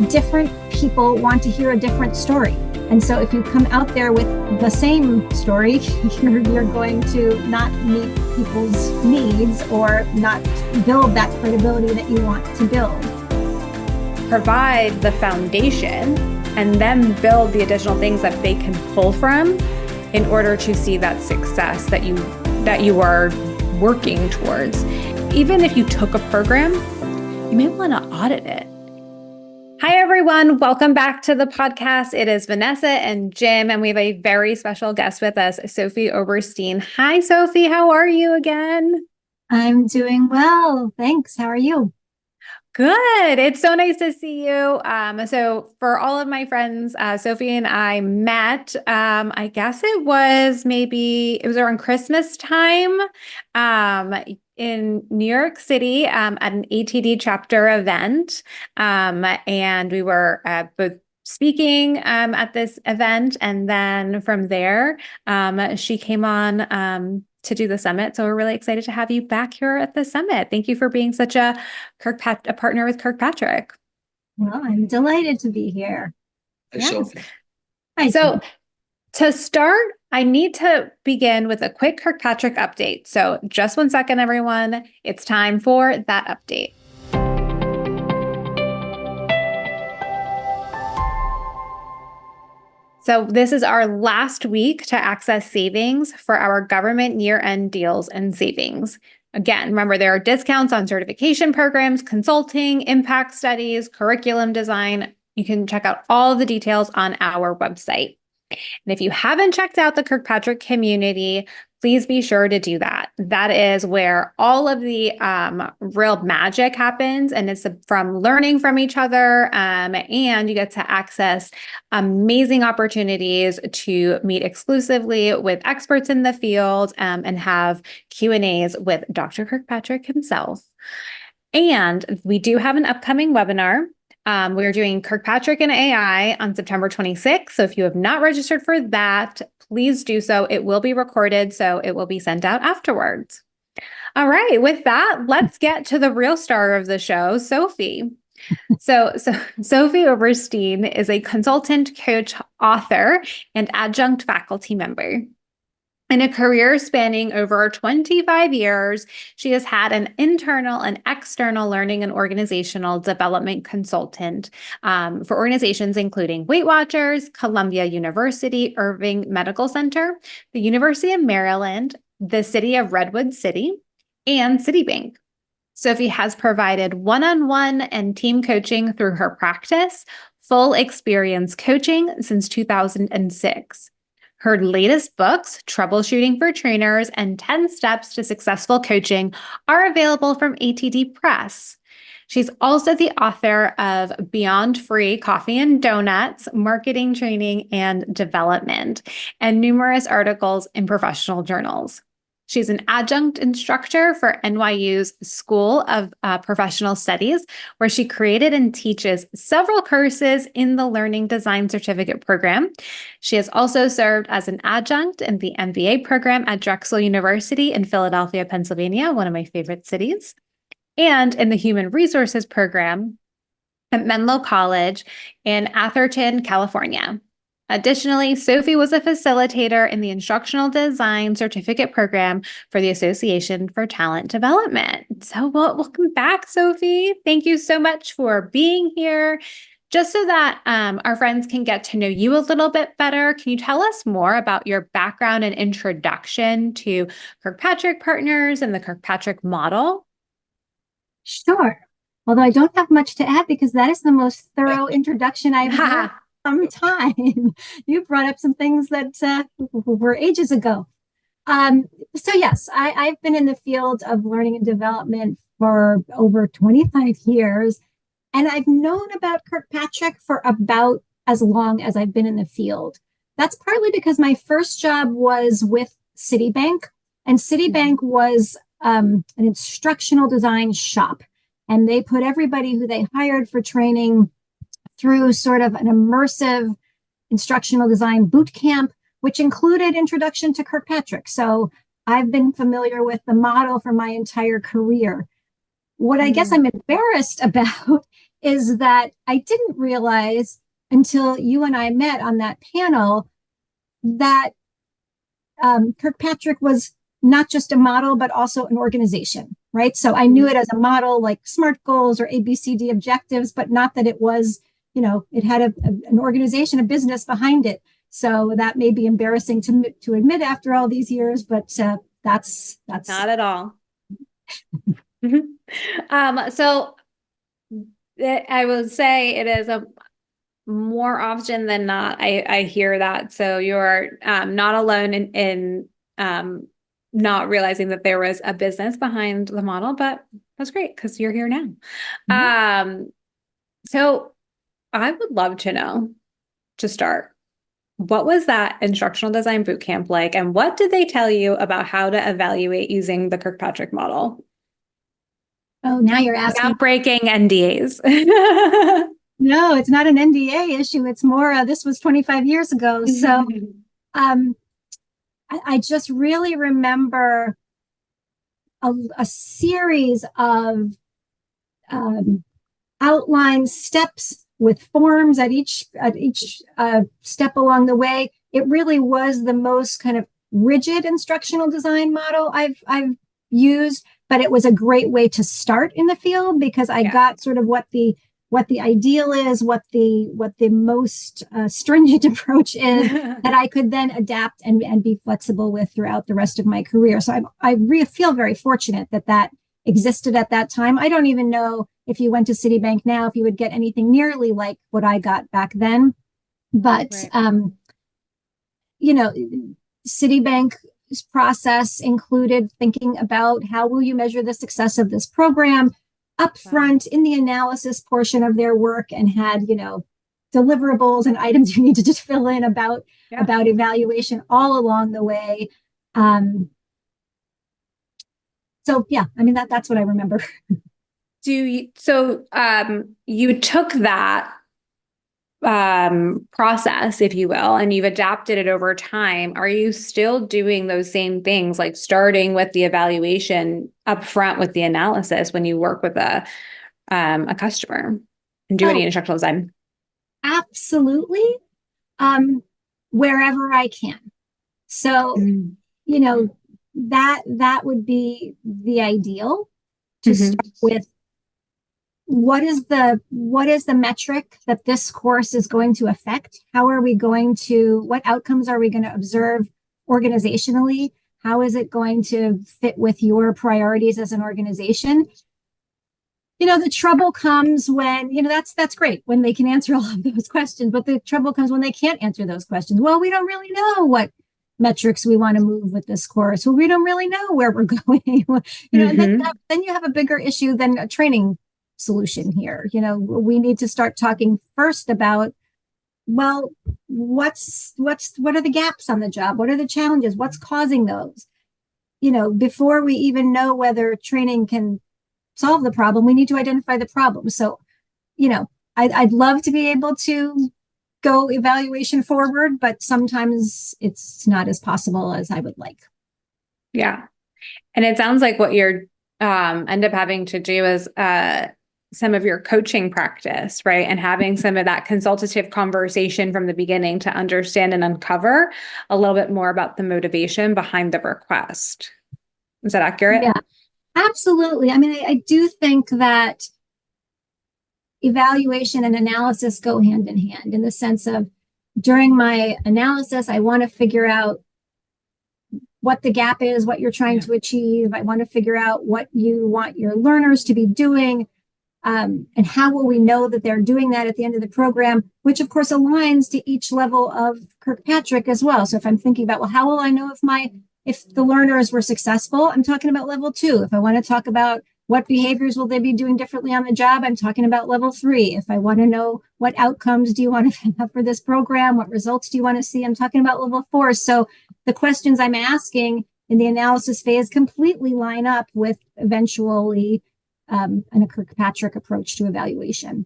different people want to hear a different story. And so if you come out there with the same story, you're going to not meet people's needs or not build that credibility that you want to build. Provide the foundation and then build the additional things that they can pull from in order to see that success that you are working towards. Even if you took a program, you may want to audit it. Hi, everyone. Welcome back to the podcast. It is Vanessa and Jim, and we have a very special guest with us, Sophie Oberstein. Hi, Sophie. How are you again? I'm doing well. Thanks. How are you? Good. It's so nice to see you. So for all of my friends, Sophie and I met, I guess it was around Christmas time, in New York City, at an ATD chapter event. And we were both speaking at this event. And then from there, she came on to do the summit. So we're really excited to have you back here at the summit. Thank you for being such a partner with Kirkpatrick. Well, I'm delighted to be here. Yes. So to start, I need to begin with a quick Kirkpatrick update. So just 1 second, everyone. It's time for that update. So this is our last week to access savings for our government year-end deals and savings. Again, remember, there are discounts on certification programs, consulting, impact studies, curriculum design. You can check out all the details on our website. And if you haven't checked out the Kirkpatrick community, please be sure to do that. That is where all of the real magic happens, and it's from learning from each other, and you get to access amazing opportunities to meet exclusively with experts in the field, and have Q&As with Dr. Kirkpatrick himself. And we do have an upcoming webinar. We're doing Kirkpatrick and AI on September 26th. So if you have not registered for that, please do so. It will be recorded, so it will be sent out afterwards. All right. With that, let's get to the real star of the show, Sophie. So Sophie Oberstein is a consultant, coach, author, and adjunct faculty member. In a career spanning over 25 years, she has had an internal and external learning and organizational development consultant for organizations including Weight Watchers, Columbia University, Irving Medical Center, the University of Maryland, the City of Redwood City, and Citibank. Sophie has provided one-on-one and team coaching through her practice, Full Experience Coaching, since 2006. Her latest books, Troubleshooting for Trainers and 10 Steps to Successful Coaching, are available from ATD Press. She's also the author of Beyond Free Coffee and Donuts, Marketing, Training, and Development, and numerous articles in professional journals. She's an adjunct instructor for NYU's School of Professional Studies, where she created and teaches several courses in the Learning Design Certificate program. She has also served as an adjunct in the MBA program at Drexel University in Philadelphia, Pennsylvania, one of my favorite cities, and in the Human Resources program at Menlo College in Atherton, California. Additionally, Sophie was a facilitator in the Instructional Design Certificate Program for the Association for Talent Development. So welcome back, Sophie. Thank you so much for being here. Just so that our friends can get to know you a little bit better, can you tell us more about your background and introduction to Kirkpatrick Partners and the Kirkpatrick model? Sure. Although I don't have much to add because that is the most thorough introduction I've had. Some time. You brought up some things that were ages ago. So yes, I've been in the field of learning and development for over 25 years, and I've known about Kirkpatrick for about as long as I've been in the field. That's partly because my first job was with Citibank, and Citibank was an instructional design shop, and they put everybody who they hired for training through sort of an immersive instructional design boot camp, which included introduction to Kirkpatrick. So I've been familiar with the model for my entire career. What I guess I'm embarrassed about is that I didn't realize until you and I met on that panel that Kirkpatrick was not just a model, but also an organization, right? So I knew it as a model, like SMART goals or ABCD objectives, but not that it was, it had an organization, a business behind it. So that may be embarrassing to admit after all these years, but that's not at all. So I will say it is a more often than not, I hear that. So you're not alone in not realizing that there was a business behind the model, but that's great because you're here now. Mm-hmm. So I would love to know, to start, what was that instructional design bootcamp like, and what did they tell you about how to evaluate using the Kirkpatrick model? Oh, now you're asking. Without breaking NDAs. No, it's not an NDA issue. It's more, this was 25 years ago. So I just really remember a series of outline steps with forms at each step along the way. It really was the most kind of rigid instructional design model I've used, but it was a great way to start in the field because I got sort of what the ideal is, what the most stringent approach is that I could then adapt and be flexible with throughout the rest of my career. So I feel very fortunate that existed at that time. I don't even know if you went to Citibank now, if you would get anything nearly like what I got back then. But, Citibank's process included thinking about how will you measure the success of this program upfront in the analysis portion of their work, and had, deliverables and items you needed to fill in about evaluation all along the way. So yeah, I mean, that's what I remember. You took that process, if you will, and you've adapted it over time. Are you still doing those same things, like starting with the evaluation up front with the analysis when you work with a customer and do any instructional design? Absolutely. Wherever I can. So, that would be the ideal, to start with. What is the metric that this course is going to affect? What outcomes are we going to observe organizationally? How is it going to fit with your priorities as an organization? The trouble comes when, that's great when they can answer all of those questions, but the trouble comes when they can't answer those questions. Well, we don't really know what metrics we want to move with this course. Well, we don't really know where we're going. And then you have a bigger issue than a training solution here. We need to start talking first about, well, what are the gaps on the job? What are the challenges? What's causing those? Before we even know whether training can solve the problem, we need to identify the problem. So, I'd love to be able to go evaluation forward, but sometimes it's not as possible as I would like. Yeah. And it sounds like what you're end up having to do is some of your coaching practice, right? And having some of that consultative conversation from the beginning to understand and uncover a little bit more about the motivation behind the request. Is that accurate? Yeah, absolutely. I mean, I do think that evaluation and analysis go hand in hand, in the sense of, during my analysis, I want to figure out what the gap is, what you're trying to achieve. I want to figure out what you want your learners to be doing. And how will we know that they're doing that at the end of the program, which of course aligns to each level of Kirkpatrick as well. So if I'm thinking about, well, how will I know if the learners were successful? I'm talking about level 2. If I want to talk about what behaviors will they be doing differently on the job, I'm talking about level 3. If I want to know what outcomes do you want to have for this program, what results do you want to see, I'm talking about level 4. So the questions I'm asking in the analysis phase completely line up with eventually a Kirkpatrick approach to evaluation.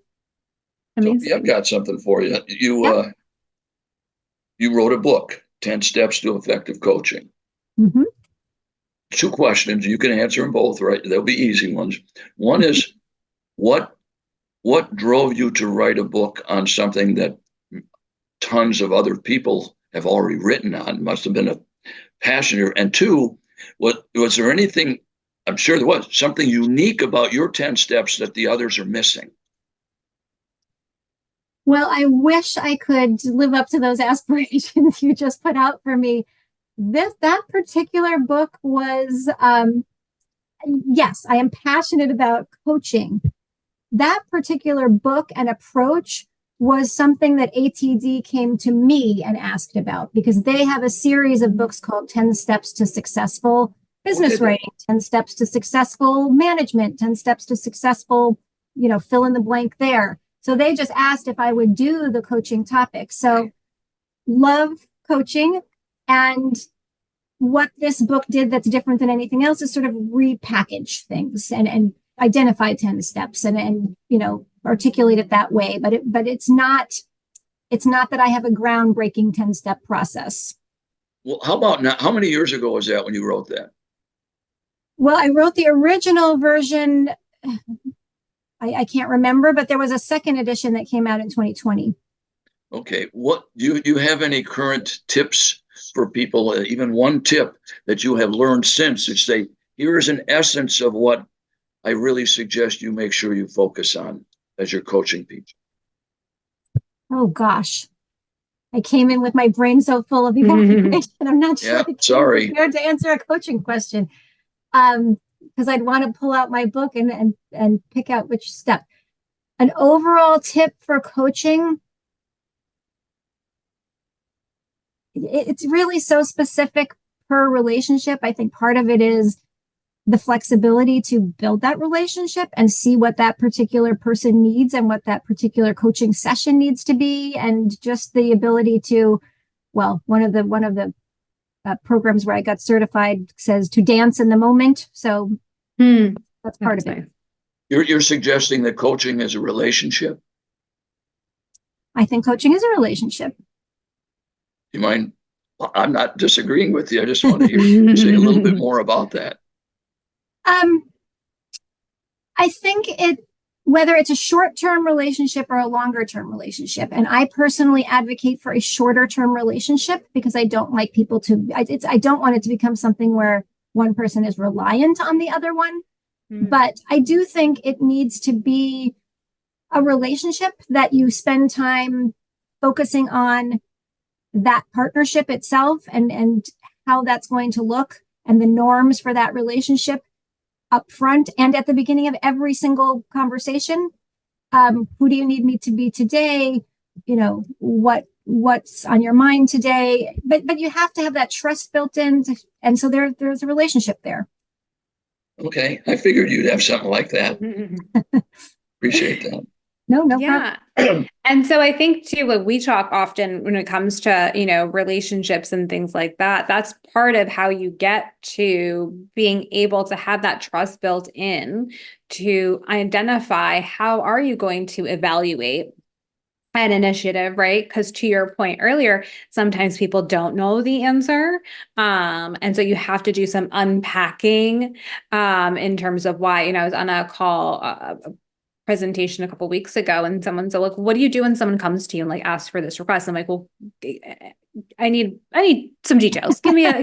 Sophie, I've got something for you. You wrote a book, 10 Steps to Effective Coaching. Mm-hmm. 2 questions. You can answer them both, right? They'll be easy ones. One is, what what drove you to write a book on something that tons of other people have already written on? Must have been a passion here. And two, was there anything, I'm sure there was, something unique about your 10 steps that the others are missing? Well, I wish I could live up to those aspirations you just put out for me. That particular book was, yes, I am passionate about coaching. That particular book and approach was something that ATD came to me and asked about, because they have a series of books called 10 Steps to Successful Business Writing, 10 Steps to Successful Management, 10 Steps to Successful, fill in the blank there. So they just asked if I would do the coaching topic. So love coaching. And what this book did that's different than anything else is sort of repackage things and identify 10 steps and articulate it that way. But it's not that I have a groundbreaking 10-step process. Well, how about now? How many years ago was that when you wrote that? Well, I wrote the original version. I can't remember, but there was a second edition that came out in 2020. Okay. What do you have any current tips for people, even one tip that you have learned since, to say, here's an essence of what I really suggest you make sure you focus on as you're coaching people? Oh, gosh. I came in with my brain so full of evaluation. I'm not sure I'm prepared to answer a coaching question. Because I'd want to pull out my book and pick out which step. An overall tip for coaching, it's really so specific per relationship. I think part of it is the flexibility to build that relationship and see what that particular person needs and what that particular coaching session needs to be, and just the ability to, well, one of the programs where I got certified says to dance in the moment. So that's part of it. You're suggesting that coaching is a relationship? I think coaching is a relationship. You mind? Well, I'm not disagreeing with you. I just want to hear you say a little bit more about that. I think whether it's a short-term relationship or a longer-term relationship, and I personally advocate for a shorter-term relationship because I don't like people I don't want it to become something where one person is reliant on the other one. But I do think it needs to be a relationship that you spend time focusing on that partnership itself and how that's going to look and the norms for that relationship up front and at the beginning of every single conversation. Who do you need me to be today? What's on your mind today? But you have to have that trust built in. And so there's a relationship there. Okay. I figured you'd have something like that. Appreciate that. No problem. And so I think too, what we talk often when it comes to, relationships and things like that, that's part of how you get to being able to have that trust built in to identify how are you going to evaluate an initiative, right? Because to your point earlier, sometimes people don't know the answer. And so you have to do some unpacking in terms of why, I was on a call, presentation a couple of weeks ago, and someone said, "Look, what do you do when someone comes to you and asks for this request?" I'm like, "Well, I need some details. Give me a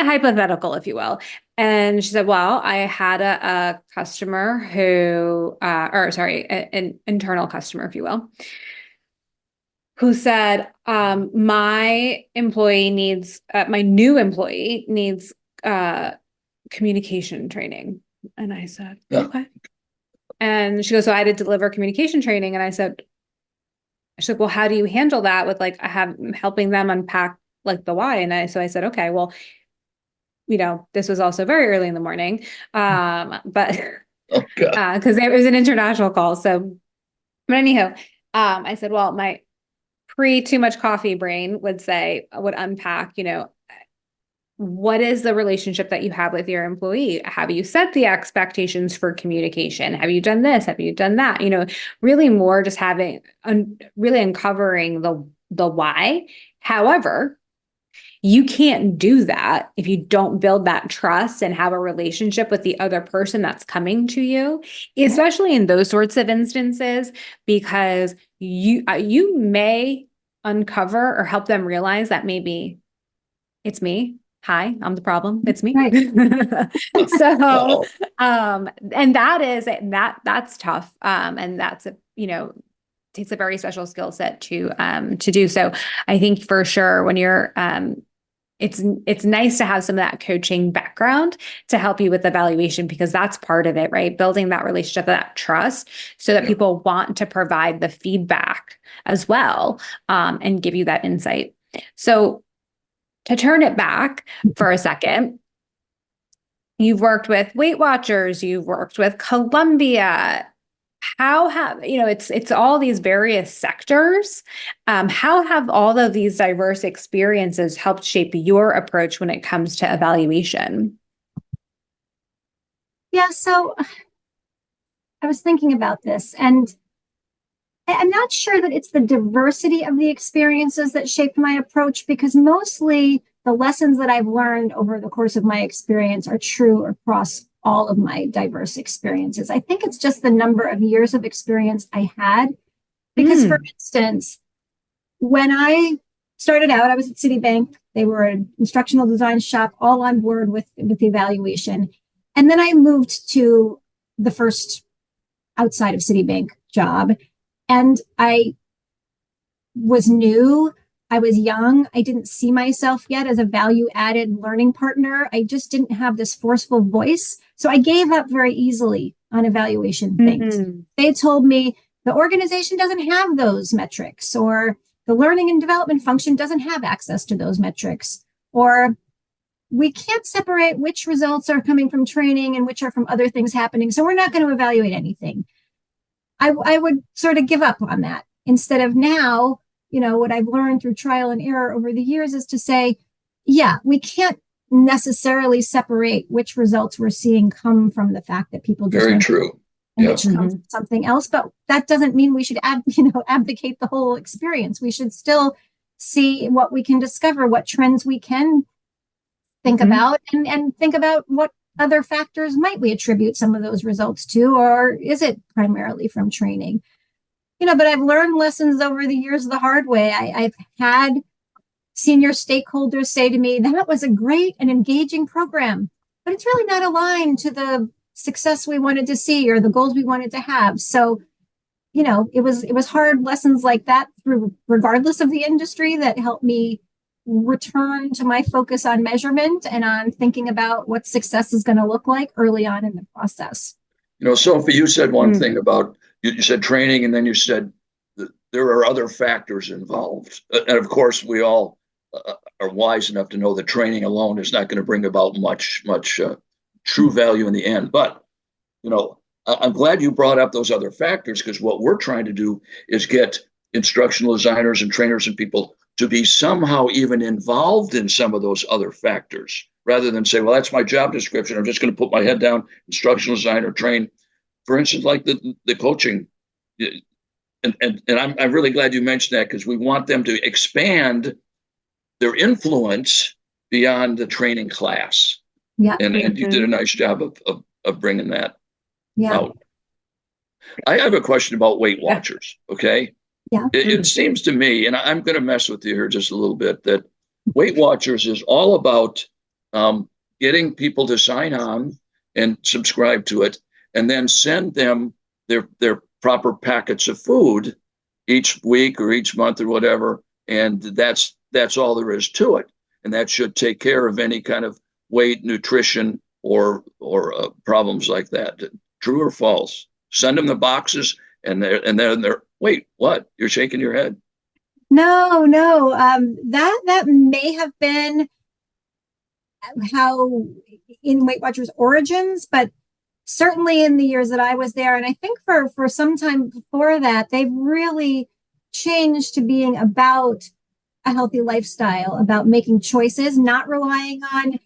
hypothetical, if you will." And she said, "Well, I had a customer who, an internal customer, if you will, who said, my new employee needs communication training." And I said, "Okay." And she goes, "So I had to deliver communication training." And I said, "Well, how do you handle that with I'm helping them unpack the why?" And I said, "Okay, well, this was also very early in the morning. But because it was an international call. So, but anyhow, I said, well, my too much coffee brain would unpack, what is the relationship that you have with your employee? Have you set the expectations for communication? Have you done this? Have you done that? Really more just really uncovering the why. However, you can't do that if you don't build that trust and have a relationship with the other person that's coming to you, especially in those sorts of instances, because you may uncover or help them realize that maybe it's me. Hi, I'm the problem. It's me. Right. So, and that's tough. And that's takes a very special skill set to do. So I think for sure when you're, it's nice to have some of that coaching background to help you with evaluation, because that's part of it, right? Building that relationship, that trust, so that people want to provide the feedback as well, and give you that insight. So to turn it back for a second, you've worked with Weight Watchers, you've worked with Columbia. How have, it's all these various sectors. How have all of these diverse experiences helped shape your approach when it comes to evaluation? Yeah, so I was thinking about this, and I'm not sure that it's the diversity of the experiences that shaped my approach, because mostly the lessons that I've learned over the course of my experience are true across all of my diverse experiences. I think it's just the number of years of experience I had. Because, for instance, when I started out, I was at Citibank. They were an instructional design shop, all on board with the evaluation. And then I moved to the first outside of Citibank job. And I was new. I was young. I didn't see myself yet as a value-added learning partner. I just didn't have this forceful voice. So I gave up very easily on evaluation things. They told me the organization doesn't have those metrics, or the learning and development function doesn't have access to those metrics, or we can't separate which results are coming from training and which are from other things happening. So we're not going to evaluate anything. I would sort of give up on that. Instead of now, what I've learned through trial and error over the years is to say, yeah, we can't necessarily separate which results we're seeing come from the fact that people just very true, and which comes from something else. But that doesn't mean we should abdicate the whole experience. We should still see what we can discover, what trends we can think about, and think about what other factors might we attribute some of those results to, or is it primarily from training? But I've learned lessons over the years the hard way. I've had senior stakeholders say to me, that was a great and engaging program, but it's really not aligned to the success we wanted to see or the goals we wanted to have. So, it was hard lessons like that, through regardless of the industry, that helped me return to my focus on measurement and on thinking about what success is going to look like early on in the process. Sophie, you said one thing about, you said training, and then you said that there are other factors involved. And of course, we all are wise enough to know that training alone is not going to bring about much true value in the end. But, I'm glad you brought up those other factors, because what we're trying to do is get instructional designers and trainers and people to be somehow even involved in some of those other factors, rather than say, well, that's my job description, I'm just going to put my head down, instructional designer, train. For instance, like the coaching. And I'm really glad you mentioned that, because we want them to expand their influence beyond the training class. Yeah. And you did a nice job of bringing that out. I have a question about Weight Watchers, okay? Yeah. It seems to me, and I'm going to mess with you here just a little bit, that Weight Watchers is all about getting people to sign on and subscribe to it, and then send them their proper packets of food each week or each month or whatever. And that's all there is to it. And that should take care of any kind of weight, nutrition, or problems like that. True or false? Send them the boxes, and then they're, wait, what? You're shaking your head. No. That may have been how in Weight Watchers origins, but certainly in the years that I was there, and I think for some time before that, they've really changed to being about a healthy lifestyle, about making choices, not relying on,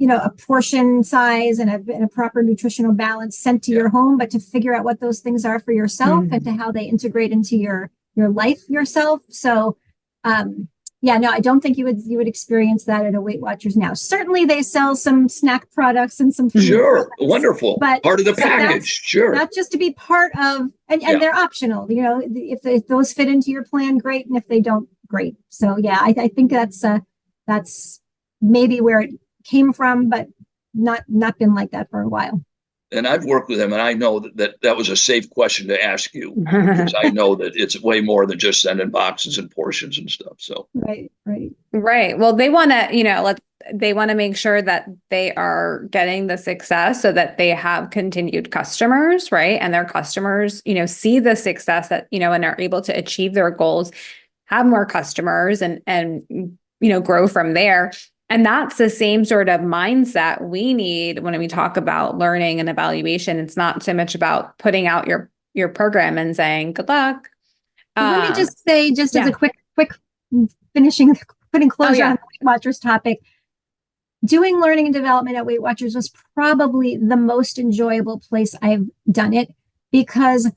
a portion size and a proper nutritional balance sent to your home, but to figure out what those things are for yourself and to how they integrate into your life yourself. So Yeah, no, I don't think you would experience that at a Weight Watchers now. Certainly they sell some snack products and some food Sure. products, Wonderful. but Part of the so package. Sure. that's just to be part of, and Yeah. they're optional. If those fit into your plan, great, and if they don't, great. So yeah, I think that's maybe where it came from, but not been like that for a while. And I've worked with them, and I know that was a safe question to ask you, because I know that it's way more than just sending boxes and portions and stuff. So Right. Right. Well, they want to, they want to make sure that they are getting the success so that they have continued customers, right? And their customers, see the success that, and are able to achieve their goals, have more customers and grow from there. And that's the same sort of mindset we need when we talk about learning and evaluation. It's not so much about putting out your program and saying, good luck. Let me just say, as a quick putting closure on the Weight Watchers topic, doing learning and development at Weight Watchers was probably the most enjoyable place I've done it, because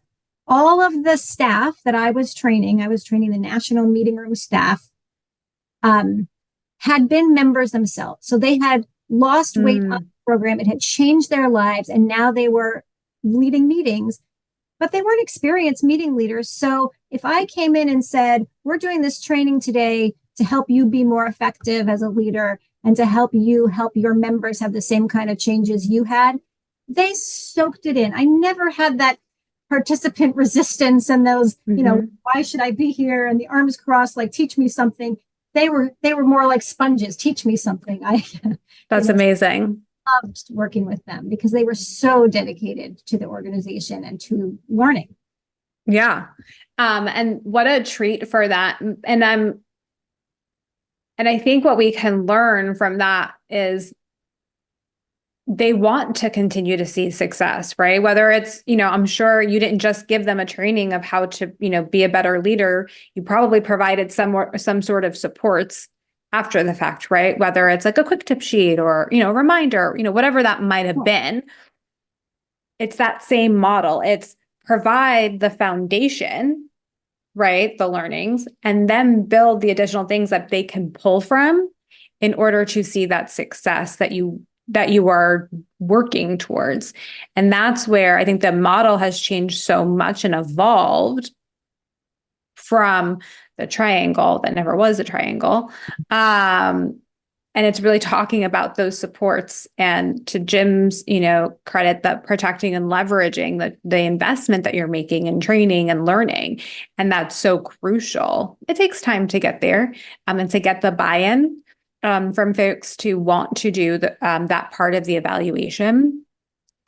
all of the staff that I was training the national meeting room staff, had been members themselves. So they had lost weight on the program. It had changed their lives. And now they were leading meetings, but they weren't experienced meeting leaders. So if I came in and said, we're doing this training today to help you be more effective as a leader and to help your members have the same kind of changes you had, they soaked it in. I never had that participant resistance and those, why should I be here? And the arms crossed, like, teach me something. They were more like sponges. Teach me something. That's amazing. Loved working with them because they were so dedicated to the organization and to learning. Yeah. And what a treat for that. And I think what we can learn from that is they want to continue to see success, right? Whether it's, I'm sure you didn't just give them a training of how to, be a better leader. You probably provided some sort of supports after the fact, right? Whether it's like a quick tip sheet or, reminder, whatever that might have been. It's that same model. It's provide the foundation, right? The learnings, and then build the additional things that they can pull from in order to see that success that you are working towards. And that's where I think the model has changed so much and evolved from the triangle that never was a triangle. And it's really talking about those supports, and to Jim's, credit, that protecting and leveraging the investment that you're making in training and learning. And that's so crucial. It takes time to get there, and to get the buy-in from folks to want to do that part of the evaluation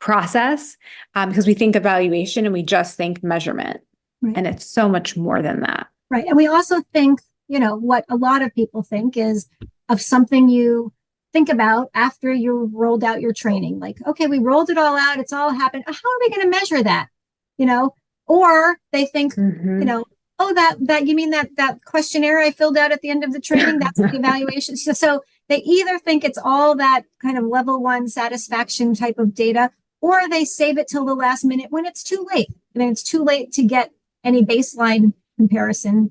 process, because we think evaluation and we just think measurement, right. And it's so much more than that. Right. And we also think, what a lot of people think is of something you think about after you rolled out your training. Like, okay, we rolled it all out. It's all happened. How are we going to measure that? Or they think, oh, that you mean that questionnaire I filled out at the end of the training, that's the evaluation. So they either think it's all that kind of level 1 satisfaction type of data, or they save it till the last minute when it's too late. I mean, it's too late to get any baseline comparison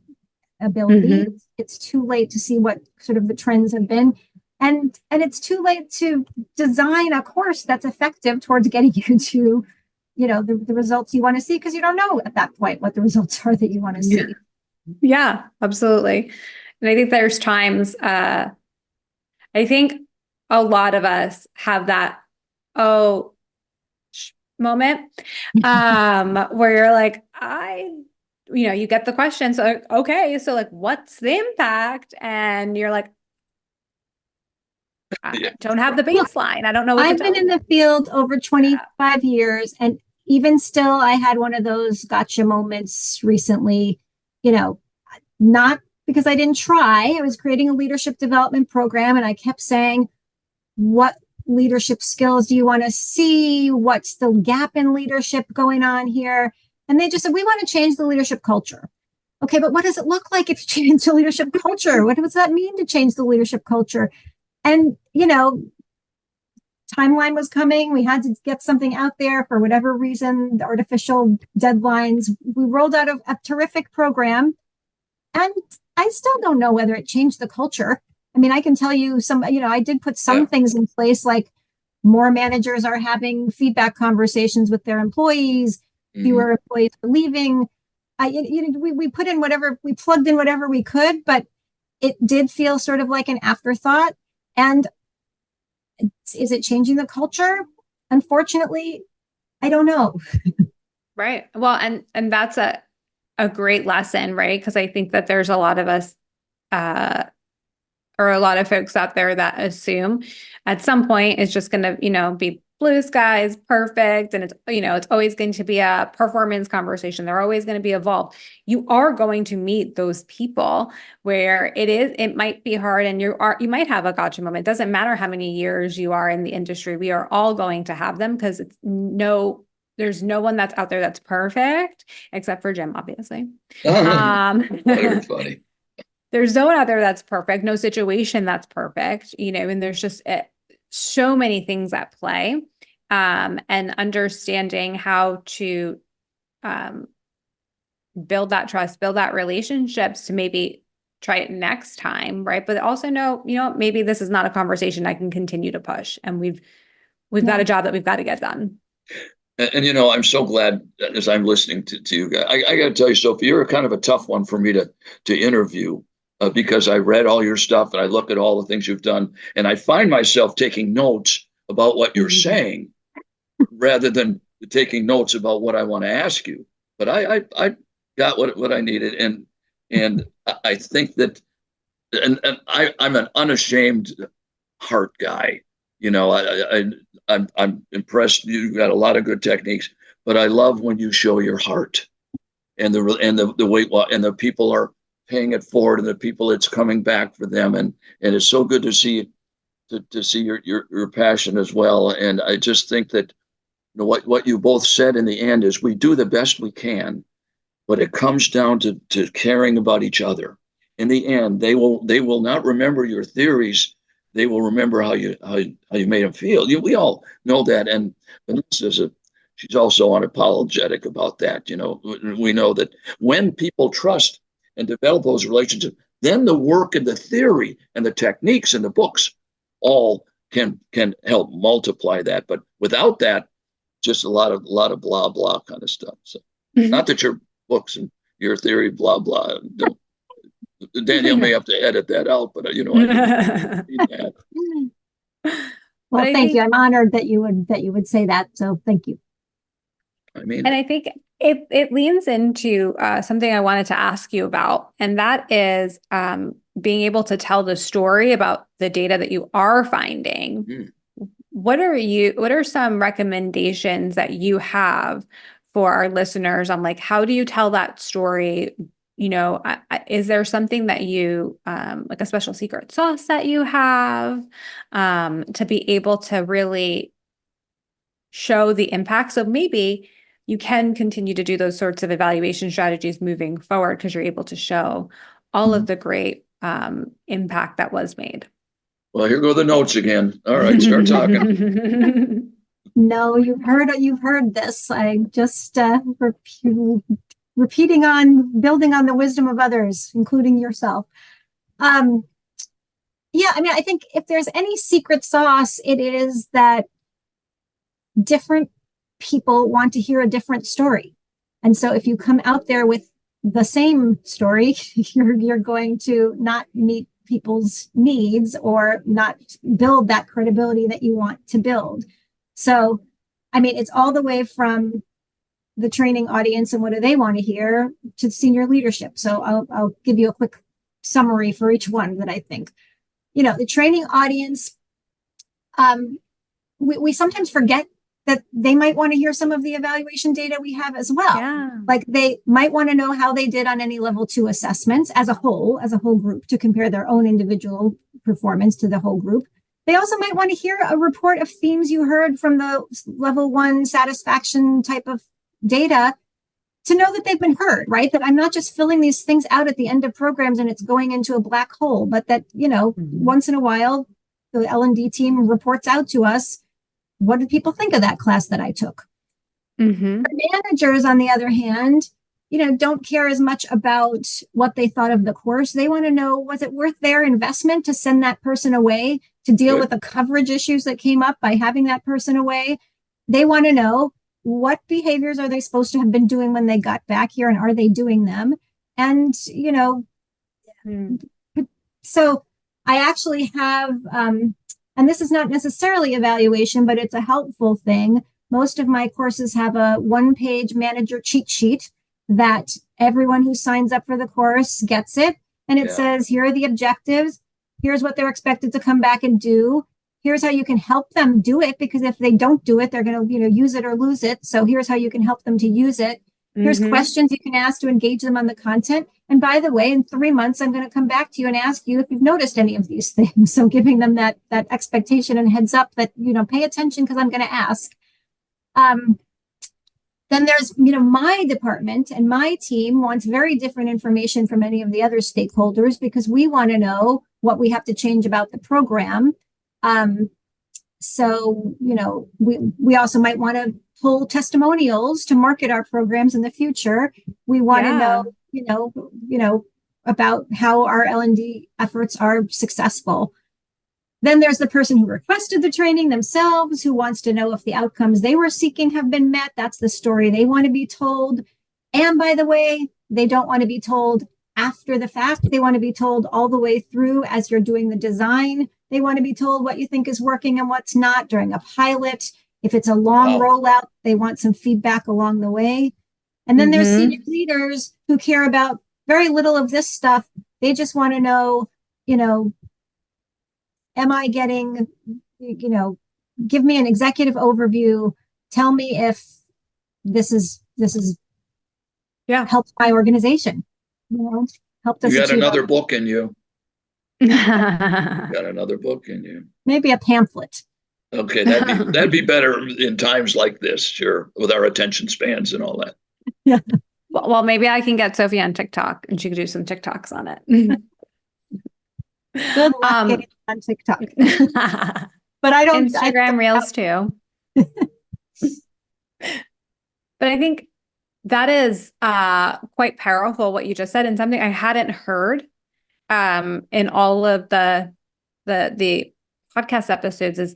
ability. It's too late to see what sort of the trends have been. And it's too late to design a course that's effective towards getting you to the results you want to see, because you don't know at that point what the results are that you want to see. Yeah, absolutely. And I think there's times, I think a lot of us have that, moment, where you're like, you get the question. So, okay, so like, what's the impact? And you're like, I don't have the baseline. I don't know what I've been in the field over 25 years, and even still, I had one of those gotcha moments recently, not because I didn't try. I was creating a leadership development program, and I kept saying, what leadership skills do you want to see? What's the gap in leadership going on here? And they just said, we want to change the leadership culture. Okay, but what does it look like if you change the leadership culture? What does that mean to change the leadership culture? And, timeline was coming. We had to get something out there for whatever reason, the artificial deadlines. We rolled out a terrific program. And I still don't know whether it changed the culture. I mean, I can tell you I did put some things in place, like more managers are having feedback conversations with their employees, fewer employees are leaving. We put in whatever, we plugged in whatever we could, but it did feel sort of like an afterthought. And is it changing the culture? Unfortunately, I don't know. Right. Well, and that's a great lesson, right? Because I think that there's a lot of us, or a lot of folks out there that assume at some point it's just going to, be blue skies, perfect. And it's always going to be a performance conversation. They're always going to be evolved. You are going to meet those people where it might be hard and you might have a gotcha moment. It doesn't matter how many years you are in the industry. We are all going to have them because there's no one that's out there that's perfect except for Jim, obviously. Very funny. There's no one out there that's perfect, no situation that's perfect, and there's just so many things at play. And understanding how to build that trust, build that relationships to maybe try it next time, right? But also know, maybe this is not a conversation I can continue to push. And we've got a job that we've got to get done. And I'm so glad that as I'm listening to you guys. I got to tell you, Sophie, you're kind of a tough one for me to interview. Because I read all your stuff and I look at all the things you've done, and I find myself taking notes about what you're saying rather than taking notes about what I want to ask you. But I got what I needed, and I think that, and I'm an unashamed heart guy. I'm impressed. You've got a lot of good techniques, but I love when you show your heart, and the way and the people are paying it forward, and the people it's coming back for them, and it's so good to see your passion as well. And I just think that what you both said in the end is we do the best we can, but it comes down to caring about each other. In the end, they will not remember your theories; they will remember how you made them feel. We all know that, and Vanessa she's also unapologetic about that. We know that when people trust and develop those relationships, then the work and the theory and the techniques and the books all can help multiply that. But without that, just a lot of blah blah kind of stuff. So not that your books and your theory blah blah. Danielle may have to edit that out, but I didn't mean that. Well, thank you. I'm honored that you would say that. So thank you. And I think it leans into something I wanted to ask you about, and that is being able to tell the story about the data that you are finding. What are some recommendations that you have for our listeners on how do you tell that story? Is there something that you like a special secret sauce that you have to be able to really show the impact? So maybe you can continue to do those sorts of evaluation strategies moving forward because you're able to show all of the great impact that was made. Well, here go the notes again. All right, start talking. No, you've heard this. I just repeating on building on the wisdom of others, including yourself. I think if there's any secret sauce, it is that different people want to hear a different story. And so if you come out there with the same story, you're going to not meet people's needs or not build that credibility that you want to build. So, it's all the way from the training audience and what do they want to hear to senior leadership. So I'll give you a quick summary for each one that I think. The training audience, we sometimes forget that they might want to hear some of the evaluation data we have as well. Yeah. Like they might want to know how they did on any level 2 assessments as a whole group to compare their own individual performance to the whole group. They also might want to hear a report of themes you heard from the level 1 satisfaction type of data to know that they've been heard, right? That I'm not just filling these things out at the end of programs and it's going into a black hole, but that, once in a while, the L&D team reports out to us, what did people think of that class that I took? For managers, on the other hand, don't care as much about what they thought of the course. They want to know, was it worth their investment to send that person away to deal with the coverage issues that came up by having that person away? They want to know, what behaviors are they supposed to have been doing when they got back here, and are they doing them? And, so I actually have, and this is not necessarily evaluation, but it's a helpful thing. Most of my courses have a one-page manager cheat sheet that everyone who signs up for the course gets it. And it says, here are the objectives. Here's what they're expected to come back and do. Here's how you can help them do it, because if they don't do it, they're going to, use it or lose it. So here's how you can help them to use it. Here's questions you can ask to engage them on the content. And by the way, in 3 months, I'm going to come back to you and ask you if you've noticed any of these things. So giving them that expectation and heads up that, pay attention because I'm going to ask. Then there's, my department and my team wants very different information from any of the other stakeholders, because we want to know what we have to change about the program. So, we also might want to pull testimonials to market our programs in the future. We want to know, about how our L&D efforts are successful. Then there's the person who requested the training themselves, who wants to know if the outcomes they were seeking have been met. That's the story they want to be told. And by the way, they don't want to be told after the fact. They want to be told all the way through as you're doing the design. They want to be told what you think is working and what's not during a pilot. If it's a long rollout, they want some feedback along the way. And then there's senior leaders who care about very little of this stuff. They just want to know, am I getting, give me an executive overview. Tell me if this is helps my organization. Helped us. You got another book in you. Got another book in you. Maybe a pamphlet. Okay, that'd be better in times like this, sure, with our attention spans and all that. Yeah. Well, maybe I can get Sophie on TikTok and she could do some TikToks on it. Good luck getting on TikTok. But I don't Instagram Reels too. But I think that is quite powerful what you just said, and something I hadn't heard in all of the podcast episodes is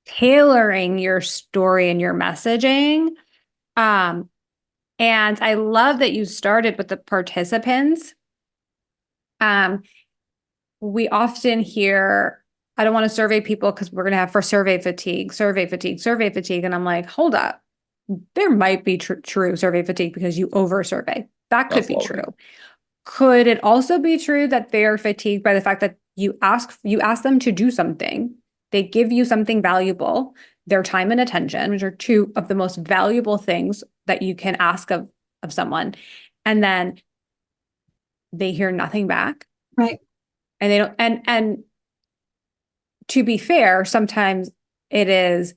tailoring your story and your messaging. And I love that you started with the participants. We often hear, I don't want to survey people because we're going to have for survey fatigue. And I'm like, hold up. There might be true survey fatigue because you over survey. That could be true. Could it also be true that they're fatigued by the fact that you ask them to do something, they give you something valuable, their time and attention, which are two of the most valuable things that you can ask of someone, and then they hear nothing back. Right. And they don't, and to be fair, sometimes it is,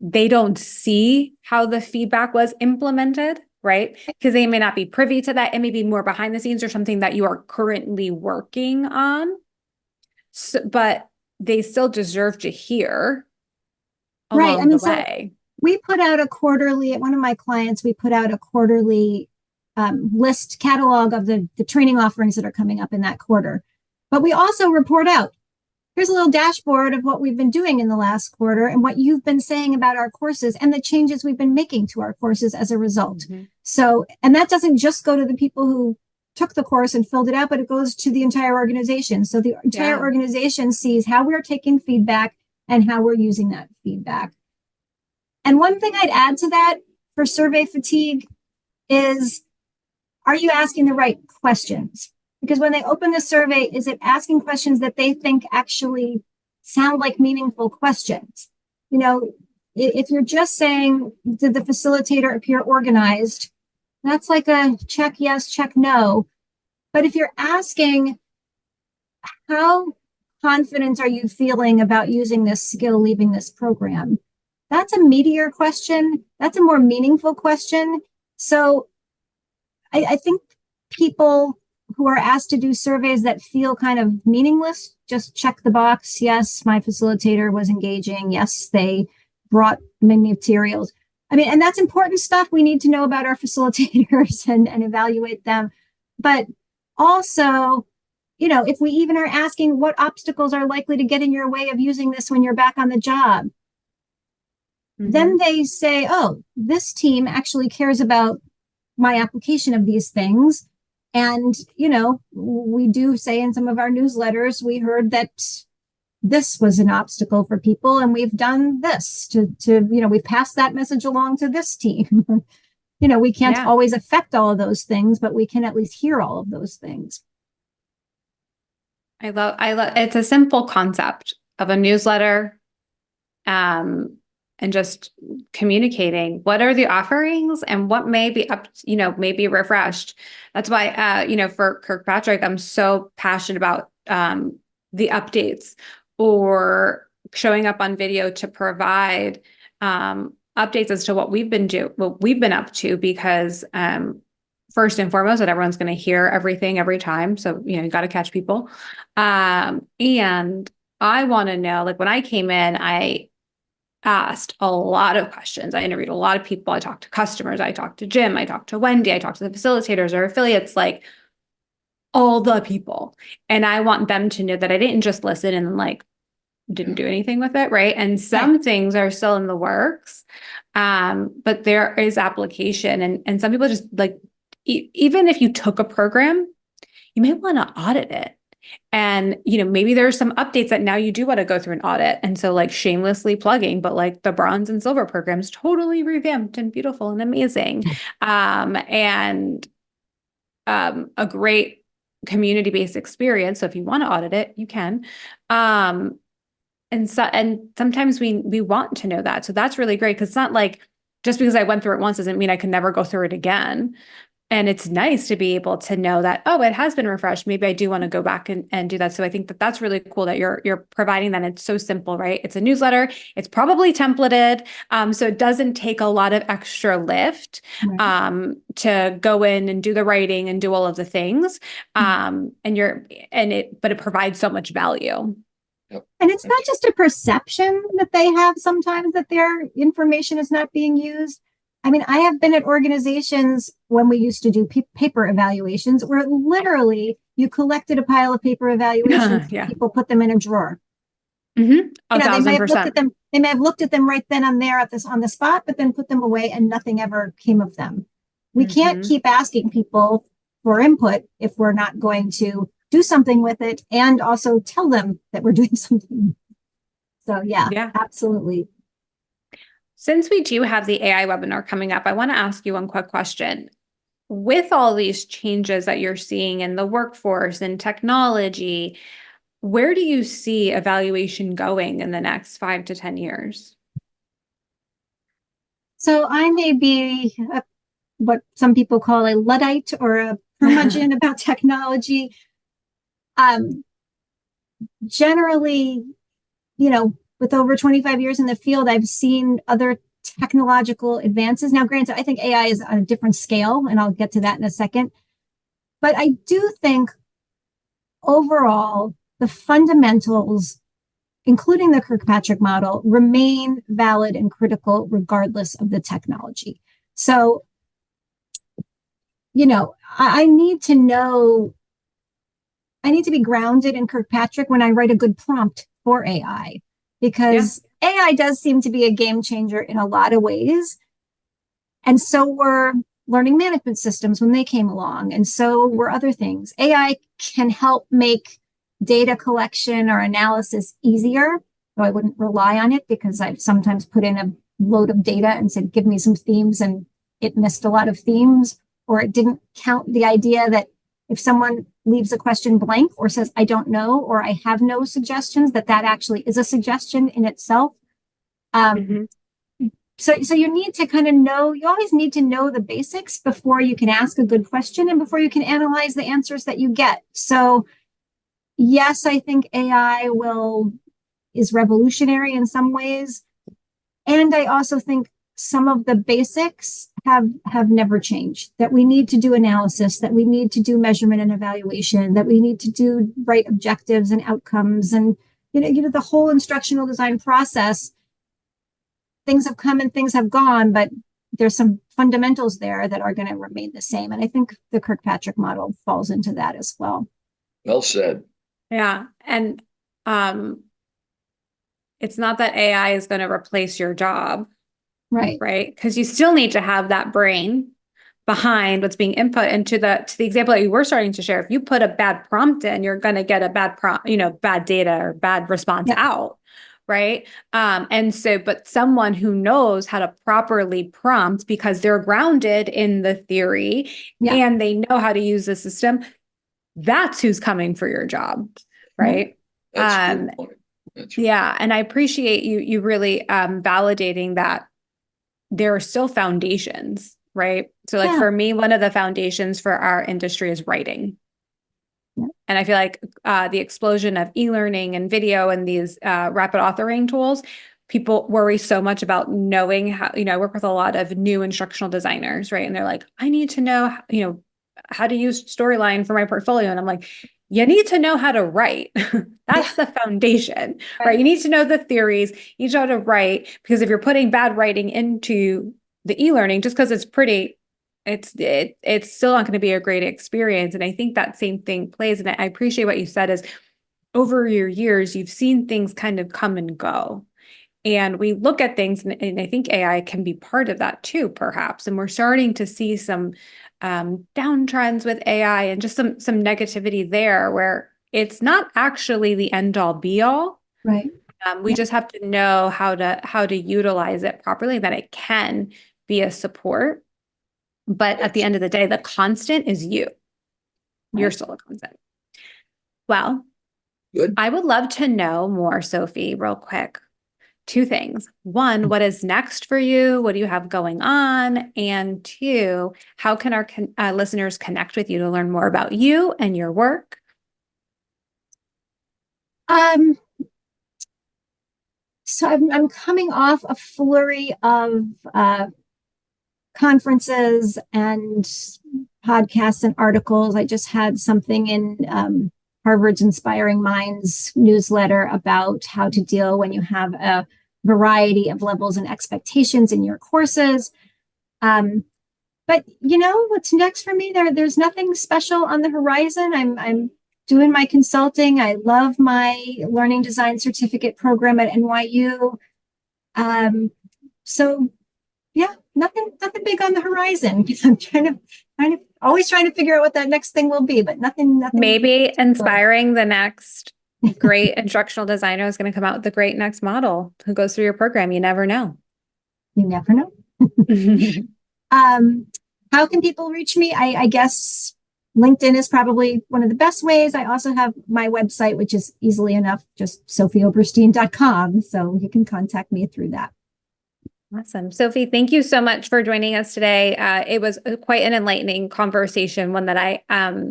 they don't see how the feedback was implemented, right? Because they may not be privy to that. It may be more behind the scenes or something that you are currently working on. So, but they still deserve to hear along the way. So we put out a quarterly, at one of my clients, we put out a quarterly list catalog of the training offerings that are coming up in that quarter. But we also report out, here's a little dashboard of what we've been doing in the last quarter and what you've been saying about our courses and the changes we've been making to our courses as a result. So, and that doesn't just go to the people who took the course and filled it out, but it goes to the entire organization. So the entire organization sees how we're taking feedback and how we're using that feedback. And one thing I'd add to that for survey fatigue is, are you asking the right questions? Because when they open the survey, is it asking questions that they think actually sound like meaningful questions? If you're just saying, did the facilitator appear organized? That's like a check yes, check no. But if you're asking, how confident are you feeling about using this skill leaving this program? That's a meatier question. That's a more meaningful question. So I think people who are asked to do surveys that feel kind of meaningless, just check the box. Yes, my facilitator was engaging. Yes, they brought me materials. I mean, and that's important stuff. We need to know about our facilitators and evaluate them. But also, if we even are asking what obstacles are likely to get in your way of using this when you're back on the job, then they say, oh, this team actually cares about my application of these things. And, we do say in some of our newsletters, we heard that this was an obstacle for people, and we've done this to we've passed that message along to this team. We can't always affect all of those things, but we can at least hear all of those things. I love, it's a simple concept of a newsletter, and just communicating what are the offerings and what may be up, may be refreshed. That's why, for Kirkpatrick, I'm so passionate about the updates or showing up on video to provide updates as to what we've been up to, because first and foremost, that everyone's going to hear everything every time. So, you got to catch people. And I want to know, like when I came in, I asked a lot of questions. I interviewed a lot of people. I talked to customers. I talked to Jim. I talked to Wendy. I talked to the facilitators or affiliates, like all the people. And I want them to know that I didn't just listen and like didn't do anything with it. Right. And some things are still in the works. But there is application, and some people just like, even if you took a program, you may want to audit it. And, maybe there are some updates that now you do want to go through an audit. And so like shamelessly plugging, but like the bronze and silver programs, totally revamped and beautiful and amazing. And a great community-based experience. So if you want to audit it, you can. And sometimes we want to know that. So that's really great, because it's not like just because I went through it once doesn't mean I can never go through it again. And it's nice to be able to know that, oh, it has been refreshed. Maybe I do want to go back and do that. So I think that that's really cool that you're providing that. It's so simple, right? It's a newsletter. It's probably templated. So it doesn't take a lot of extra lift to go in and do the writing and do all of the things. But it provides so much value. And it's not just a perception that they have sometimes that their information is not being used. I mean, I have been at organizations when we used to do paper evaluations where literally you collected a pile of paper evaluations, people put them in a drawer. Mm-hmm. 1,000%. They may have looked at them right then and there on the spot, but then put them away and nothing ever came of them. We can't keep asking people for input if we're not going to do something with it and also tell them that we're doing something. So yeah, absolutely. Since we do have the AI webinar coming up, I want to ask you one quick question. With all these changes that you're seeing in the workforce and technology, where do you see evaluation going in the next 5 to 10 years? So I may be what some people call a Luddite or a curmudgeon about technology. Generally, with over 25 years in the field, I've seen other technological advances. Now, granted, I think AI is on a different scale, and I'll get to that in a second. But I do think overall, the fundamentals, including the Kirkpatrick model, remain valid and critical regardless of the technology. So, I need to know, I need to be grounded in Kirkpatrick when I write a good prompt for AI. Because AI does seem to be a game changer in a lot of ways. And so were learning management systems when they came along. And so were other things. AI can help make data collection or analysis easier, though I wouldn't rely on it because I've sometimes put in a load of data and said, give me some themes, and it missed a lot of themes, or it didn't count the idea that if someone leaves a question blank or says, I don't know, or I have no suggestions, that actually is a suggestion in itself. So you need to kind of know, you always need to know the basics before you can ask a good question and before you can analyze the answers that you get. So yes, I think AI is revolutionary in some ways. And I also think some of the basics have never changed, that we need to do analysis, that we need to do measurement and evaluation, that we need to do right objectives and outcomes, and the whole instructional design process. things have come and things have gone, but there's some fundamentals there that are going to remain the same. And I think the Kirkpatrick model falls into that as well. Well said. Yeah. And it's not that AI is going to replace your job, Right. Because you still need to have that brain behind what's being input. And to the example that you were starting to share, if you put a bad prompt in, you're going to get a bad bad data or bad response out. Right. And so, but someone who knows how to properly prompt because they're grounded in the theory and they know how to use the system, that's who's coming for your job. Right. That's a good point. Yeah. And I appreciate you really validating that there are still foundations, right? So like for me, one of the foundations for our industry is writing. And I feel like the explosion of e-learning and video and these rapid authoring tools, people worry so much about knowing how, I work with a lot of new instructional designers, right? And they're like, I need to know, how to use Storyline for my portfolio. And I'm like, you need to know how to write. That's the foundation, right? You need to know the theories, you need to know how to write, because if you're putting bad writing into the e-learning, just because it's pretty, it's still not going to be a great experience. And I think that same thing plays. And I appreciate what you said is over your years, you've seen things kind of come and go. And we look at things, and I think AI can be part of that too, perhaps. And we're starting to see some downtrends with AI and just some negativity there where it's not actually the end all be all. Right. We just have to know how to utilize it properly, that it can be a support. But at the end of the day, the constant is you. You're still a constant. Well, good. I would love to know more, Sophie, real quick. 2 things. 1, what is next for you? What do you have going on? And 2, how can our listeners connect with you to learn more about you and your work? So I'm coming off a flurry of conferences and podcasts and articles. I just had something in Harvard's Inspiring Minds newsletter about how to deal when you have a variety of levels and expectations in your courses. But what's next for me? There's nothing special on the horizon. I'm doing my consulting. I love my learning design certificate program at NYU. So yeah, nothing big on the horizon. I'm always trying to figure out what that next thing will be, but nothing. Maybe inspiring the next great instructional designer is going to come out with the great next model who goes through your program. You never know. You never know. How can people reach me? I guess LinkedIn is probably one of the best ways. I also have my website, which is easily enough, just sophieoberstein.com. So you can contact me through that. Awesome. Sophie, thank you so much for joining us today. It was quite an enlightening conversation, one that I,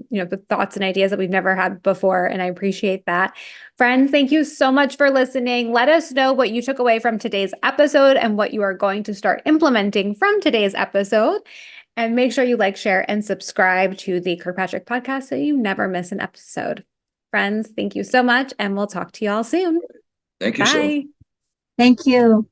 with thoughts and ideas that we've never had before, and I appreciate that. Friends, thank you so much for listening. Let us know what you took away from today's episode and what you are going to start implementing from today's episode. And make sure you like, share, and subscribe to the Kirkpatrick Podcast so you never miss an episode. Friends, thank you so much, and we'll talk to you all soon. Thank you, Bye. Sophie. Thank you.